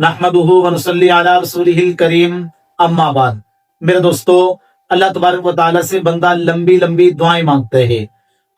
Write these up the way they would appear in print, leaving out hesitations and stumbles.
नहमदुहु व नुसल्ली अला रसूलिहिल करीम, अम्मा बाद। मेरे दोस्तों, अल्लाह तबारक व तआला से बंदा लंबी लंबी दुआएं मांगते हैं।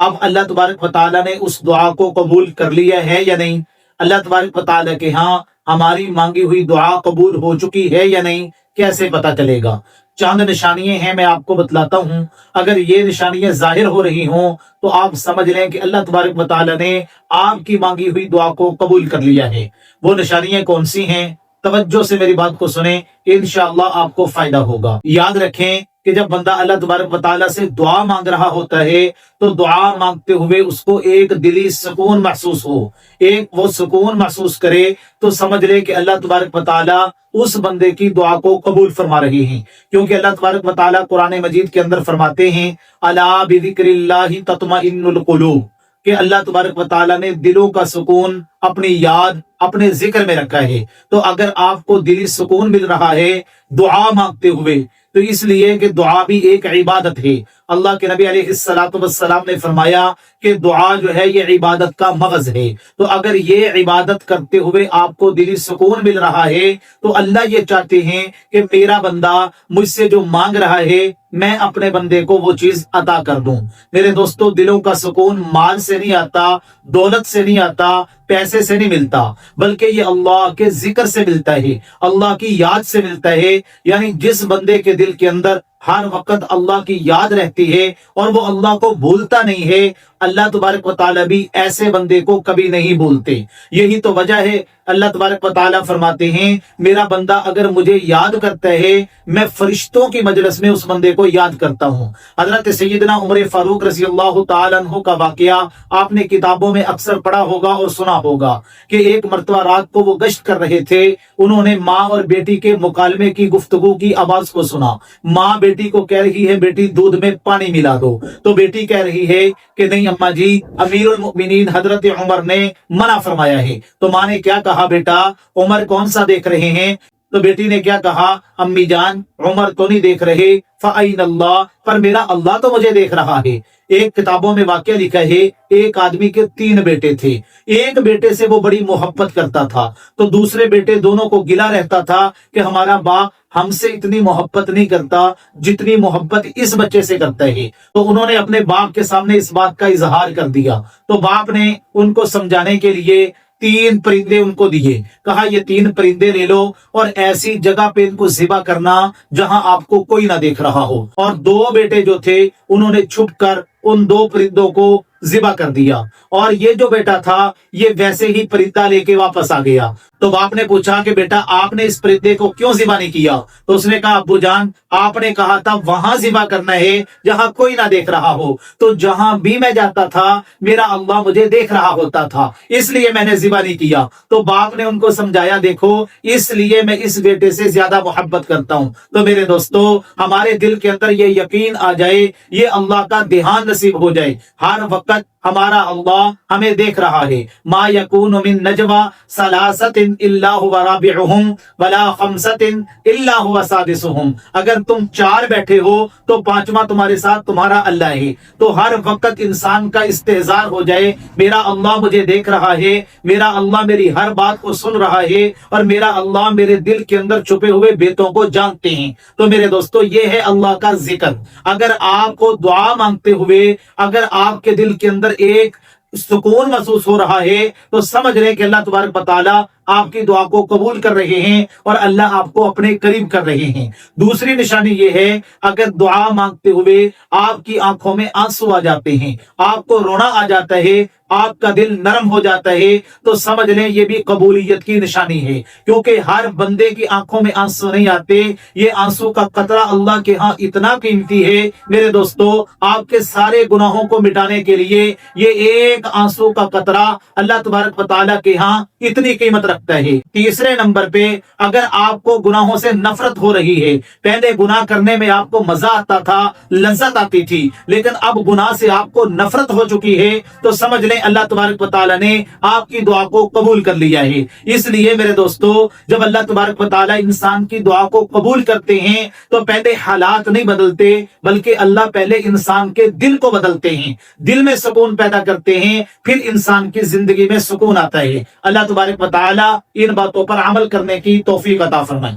अब अल्लाह तबारक व तआला ने उस दुआ को कबूल कर लिया है या नहीं? अल्लाह तबारक व तआला के यहाँ हमारी मांगी हुई दुआ कबूल हो चुकी है या नहीं, कैसे पता चलेगा? चंद निशानियां हैं, मैं आपको बतलाता हूँ। अगर ये निशानियां जाहिर हो रही हों तो आप समझ लें कि अल्लाह तबारक व तआला ने आपकी मांगी हुई दुआ को कबूल कर लिया है। वो निशानियां कौन सी हैं? तवज्जो से मेरी बात को सुने, इंशाअल्लाह आपको फायदा होगा। याद रखें कि जब बंदा अल्लाह तबारक व तआला से दुआ मांग रहा होता है तो दुआ मांगते हुए उसको एक दिली सुकून महसूस हो, एक वो सुकून महसूस करे तो समझ ले कि अल्लाह तबारक व तआला उस बंदे की दुआ को कबूल फरमा रहे हैं। क्योंकि अल्लाह तबारक व तआला कुरान मजीद के अंदर फरमाते हैं, अला बिज़िक्रिल्लाहि तत्मइन्नुल कुलूब, कि अल्लाह तबारक व तआला ने दिलों का सुकून अपनी याद, अपने जिक्र में रखा है। तो अगर आपको दिली सुकून मिल रहा है दुआ मांगते हुए, तो इसलिए कि दुआ भी एक इबादत है। अल्लाह के नबी अलैहिस्सलातु वस्सलाम ने फरमाया कि दुआ जो है ये इबादत का मगज है। तो अगर ये इबादत करते हुए आपको दिली सुकून मिल रहा है तो अल्लाह ये चाहते हैं कि मेरा बंदा मुझसे जो मांग रहा है मैं अपने बंदे को वो चीज अता कर दूं। मेरे दोस्तों, दिलों का सुकून माल से नहीं आता, दौलत से नहीं आता, पैसे से नहीं मिलता, बल्कि ये अल्लाह के जिक्र से मिलता है, अल्लाह की याद से मिलता है। यानी जिस बंदे के दिल के अंदर हर वक्त अल्लाह की याद रहती है और वो अल्लाह को भूलता नहीं है, अल्लाह तबारक व तआला भी ऐसे बंदे को कभी नहीं भूलते। यही तो वजह है अल्लाह तबारक व तआला फरमाते हैं, मेरा बंदा अगर मुझे याद करता है मैं फरिश्तों की मजलिस में उस बंदे को याद करता हूँ। हजरत सैयदना उमर फारूक रज़ी अल्लाह तआला अन्हु का वाकया आपने किताबों में अक्सर पढ़ा होगा और सुना होगा कि एक मर्तबा रात को वो गश्त कर रहे थे। उन्होंने माँ और बेटी के मुकालमे की गुफ्तगू की आवाज को सुना। माँ बेटी को कह रही है, बेटी दूध में पानी मिला दो। तो बेटी कह रही है कि नहीं अम्मा जी, अमीरुल मोमिनीन हजरत उमर ने मना फरमाया है। तो माँ ने क्या कहा, बेटा उमर कौन सा देख रहे हैं? तो बेटी ने क्या कहा, अम्मी जान उमर तो नहीं देख रहे, फ़अइन अल्लाह, पर मेरा अल्लाह तो मुझे देख रहा है। एक किताबों में वाकया लिखा है, एक आदमी के 3 बेटे थे। एक बेटे से वो बड़ी मोहब्बत करता था तो दूसरे बेटे दोनों को गिला रहता था कि हमारा बाप हमसे इतनी मोहब्बत नहीं करता जितनी मोहब्बत इस बच्चे से करता है। तो उन्होंने अपने बाप के सामने इस बात का इजहार कर दिया। तो बाप ने उनको समझाने के लिए 3 परिंदे उनको दिए। कहा ये 3 परिंदे ले लो और ऐसी जगह पे इनको ज़िबा करना जहां आपको कोई ना देख रहा हो। और 2 बेटे जो थे उन्होंने छुपकर उन 2 परिंदों को ज़िबा कर दिया। और ये जो बेटा था ये वैसे ही परिंदा लेके वापस आ गया। तो बाप ने पूछा कि बेटा आपने इस परिंदे को क्यों ज़िबा नहीं किया? तो उसने कहा, अब्बू जान आपने कहा था वहां ज़िबा करना है जहां कोई ना देख रहा हो। तो जहां भी मैं जाता था मेरा अल्लाह मुझे देख रहा होता था, इसलिए मैंने ज़िबा नहीं किया। तो बाप ने उनको समझाया, देखो इसलिए मैं इस बेटे से ज्यादा मोहब्बत करता हूँ। तो मेरे दोस्तों, हमारे दिल के अंदर ये यकीन आ जाए, ये अल्लाह का ध्यान नसीब हो जाए, हर वक्त हमारा अल्लाह हमें देख रहा है। मा यकूनु मिन नजवा सलासतिन इल्ला हुवा राबिउहुम वला खमसतिन इल्ला हुवा सादिसुहुम। अगर तुम 4 बैठे हो तो 5वां तुम्हारे साथ तुम्हारा अल्लाह है। तो हर वक्त इंसान का इस्तेजार हो जाए, मेरा अल्लाह मुझे देख रहा है, मेरा अल्लाह मेरी हर बात को सुन रहा है और मेरा अल्लाह मेरे दिल के अंदर छुपे हुए बेतों को जानते हैं। तो मेरे दोस्तों, ये है अल्लाह का जिक्र। अगर आपको दुआ मांगते हुए अगर आपके दिल के अंदर एक सुकून महसूस हो रहा है तो समझ रहे कि अल्लाह तबारक व तआला आपकी दुआ को कबूल कर रहे हैं और अल्लाह आपको अपने करीब कर रहे हैं। दूसरी निशानी ये है, अगर दुआ मांगते हुए आपकी आंखों में आंसू आ जाते हैं, आपको रोना आ जाता है, आपका दिल नरम हो जाता है, तो समझ लें ये भी कबूलियत की निशानी है। क्योंकि हर बंदे की आंखों में आंसू नहीं आते, ये आंसू का कतरा अल्लाह के यहाँ इतना कीमती है। मेरे दोस्तों, आपके सारे गुनाहों को मिटाने के लिए ये एक आंसू का कतरा अल्लाह तबारक व तआला के यहाँ इतनी कीमत रखता है। तीसरे नंबर पे, अगर आपको गुनाहों से नफरत हो रही है, पहले गुनाह करने में आपको मजा आता था, लज्जत आती थी, लेकिन अब गुनाह से आपको नफरत हो चुकी है, तो समझ लें अल्लाह तबारक व तआला ने आपकी दुआ को कबूल कर लिया है। इसलिए मेरे दोस्तों, जब अल्लाह तबारक व तआला इंसान की दुआ को कबूल करते हैं तो पहले हालात नहीं बदलते, बल्कि अल्लाह पहले इंसान के दिल को बदलते हैं, दिल में सुकून पैदा करते हैं, फिर इंसान की जिंदगी में सुकून आता है। अल्लाह तबारक व तआला تعالیٰ ان باتوں پر عمل کرنے کی توفیق عطا فرمائے۔